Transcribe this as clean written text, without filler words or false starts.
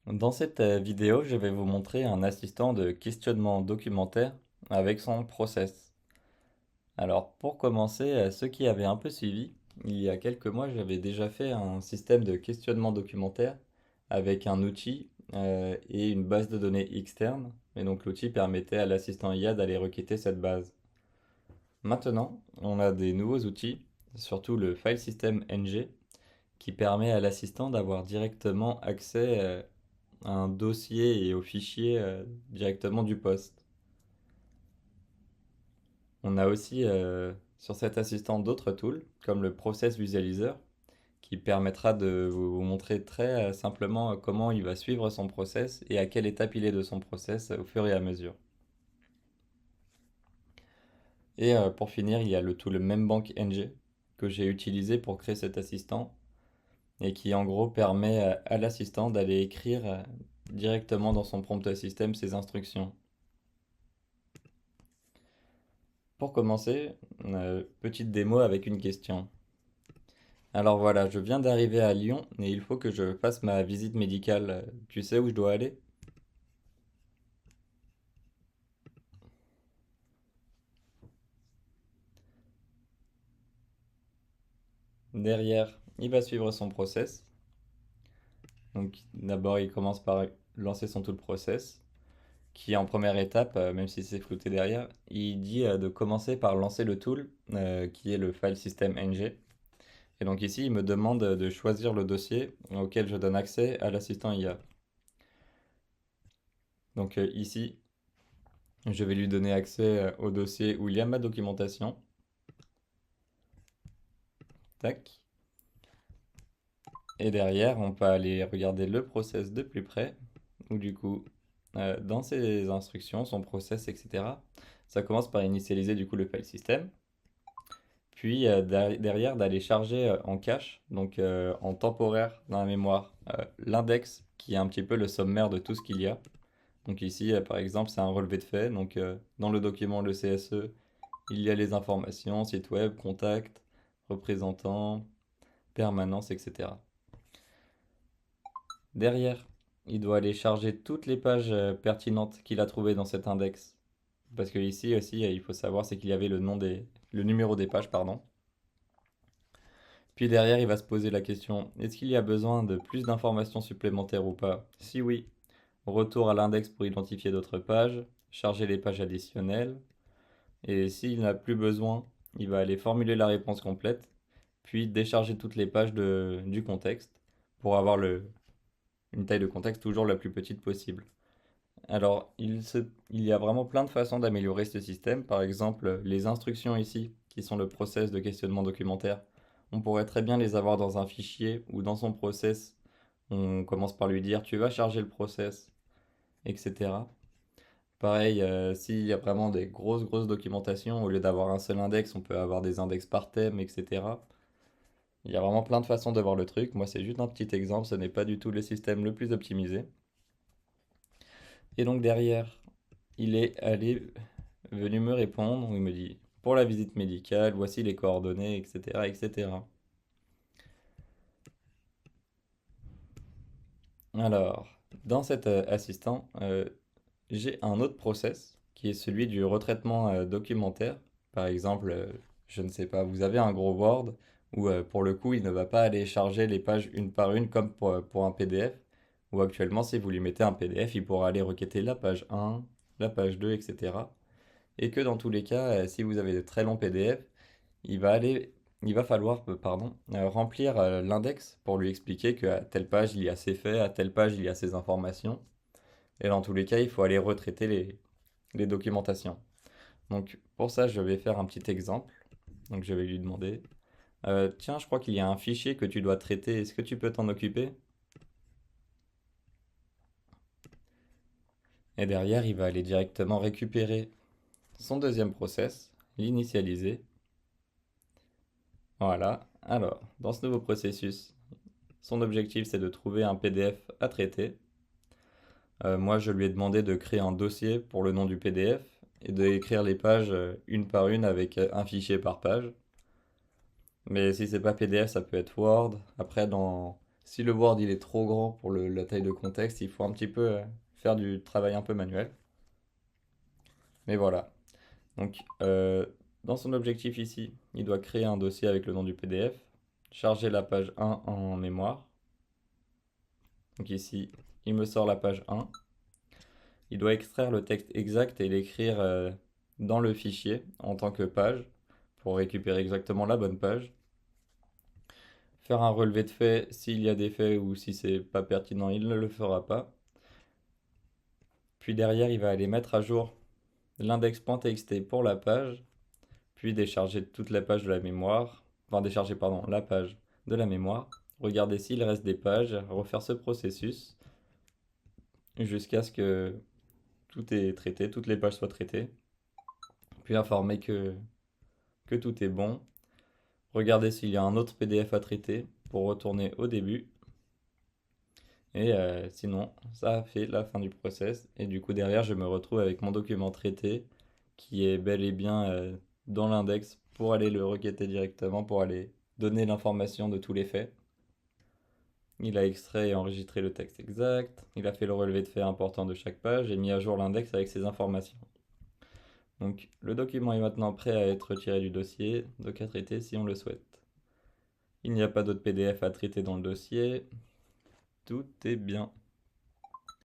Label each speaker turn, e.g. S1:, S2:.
S1: Dans cette vidéo, je vais vous montrer un assistant de questionnement documentaire avec son process. Alors pour commencer, ceux qui avaient un peu suivi, il y a quelques mois, j'avais déjà fait un système de questionnement documentaire avec un outil et une base de données externe. Et donc l'outil permettait à l'assistant IA d'aller requêter cette base. Maintenant, on a des nouveaux outils, surtout le file system NG, qui permet à l'assistant d'avoir directement accès un dossier et au fichier directement du poste. On a aussi sur cet assistant d'autres tools, comme le Process Visualizer, qui permettra de vous montrer très simplement comment il va suivre son process et à quelle étape il est de son process au fur et à mesure. Et pour finir, il y a le tool Membank NG que j'ai utilisé pour créer cet assistant et qui en gros permet à l'assistant d'aller écrire directement dans son prompt system ses instructions. Pour commencer, petite démo avec une question. Alors voilà, je viens d'arriver à Lyon et il faut que je fasse ma visite médicale. Tu sais où je dois aller? Derrière, il va suivre son process. Donc d'abord, il commence par lancer son tool process, qui en première étape, même si c'est flouté derrière, il dit de commencer par lancer le tool, qui est le file system ng. Et donc ici, il me demande de choisir le dossier auquel je donne accès à l'assistant IA. Donc ici, je vais lui donner accès au dossier où il y a ma documentation. Tac. Et derrière, on peut aller regarder le process de plus près, où du coup, dans ses instructions, son process, etc., ça commence par initialiser du coup le file system, puis derrière d'aller charger en cache, donc en temporaire dans la mémoire, l'index qui est un petit peu le sommaire de tout ce qu'il y a. Donc ici, par exemple, c'est un relevé de fait, donc dans le document le CSE, il y a les informations, site web, contact, représentant, permanence, etc. Derrière, il doit aller charger toutes les pages pertinentes qu'il a trouvées dans cet index. Parce que ici aussi, il faut savoir, c'est qu'il y avait le numéro des pages, pardon. Puis derrière, il va se poser la question, est-ce qu'il y a besoin de plus d'informations supplémentaires ou pas? Si oui, retour à l'index pour identifier d'autres pages, charger les pages additionnelles. Et s'il n'a plus besoin, il va aller formuler la réponse complète, puis décharger toutes les pages du contexte pour avoir une taille de contexte toujours la plus petite possible. Alors, il y a vraiment plein de façons d'améliorer ce système. Par exemple, les instructions ici, qui sont le process de questionnement documentaire, on pourrait très bien les avoir dans un fichier ou dans son process. On commence par lui dire tu vas charger le process, etc. Pareil, s'il y a vraiment des grosses documentations, au lieu d'avoir un seul index, on peut avoir des index par thème, etc. Il y a vraiment plein de façons de voir le truc. Moi, c'est juste un petit exemple, ce n'est pas du tout le système le plus optimisé. Et donc derrière, il est venu me répondre, où il me dit pour la visite médicale, voici les coordonnées, etc., etc. Alors, dans cet assistant, j'ai un autre process qui est celui du retraitement documentaire. Par exemple, je ne sais pas, vous avez un gros Word où pour le coup, il ne va pas aller charger les pages une par une comme pour un PDF. Ou actuellement, si vous lui mettez un PDF, il pourra aller requêter la page 1, la page 2, etc. Et que dans tous les cas, si vous avez de très longs PDF, il va aller, il va falloir, pardon, remplir l'index pour lui expliquer qu'à telle page il y a ces faits, à telle page il y a ces informations. Et dans tous les cas, il faut aller retraiter les documentations. Donc pour ça, je vais faire un petit exemple. Donc je vais lui demander, tiens, je crois qu'il y a un fichier que tu dois traiter, est-ce que tu peux t'en occuper? Et derrière, il va aller directement récupérer son deuxième process, l'initialiser. Voilà. Alors, dans ce nouveau processus, son objectif, c'est de trouver un PDF à traiter. Moi, je lui ai demandé de créer un dossier pour le nom du PDF et d'écrire les pages une par une avec un fichier par page. Mais si c'est pas PDF, ça peut être Word. Après, Si le Word il est trop grand pour la taille de contexte, il faut un petit peu faire du travail un peu manuel. Mais voilà. Donc, dans son objectif ici, il doit créer un dossier avec le nom du PDF, charger la page 1 en mémoire. Donc ici, il me sort la page 1. Il doit extraire le texte exact et l'écrire dans le fichier en tant que page pour récupérer exactement la bonne page. Faire un relevé de faits s'il y a des faits ou si c'est pas pertinent, il ne le fera pas. Puis derrière, il va aller mettre à jour l'index.txt pour la page, puis décharger toute la page de la mémoire, enfin décharger pardon, la page de la mémoire, regarder s'il reste des pages, refaire ce processus jusqu'à ce que tout est traité, toutes les pages soient traitées, puis informer que tout est bon, regarder s'il y a un autre PDF à traiter pour retourner au début. Et sinon, ça a fait la fin du process. Et du coup, derrière, je me retrouve avec mon document traité qui est bel et bien dans l'index pour aller le requêter directement, pour aller donner l'information de tous les faits. Il a extrait et enregistré le texte exact. Il a fait le relevé de faits important de chaque page et mis à jour l'index avec ses informations. Donc, le document est maintenant prêt à être retiré du dossier, donc à traiter si on le souhaite. Il n'y a pas d'autre PDF à traiter dans le dossier. Tout est bien.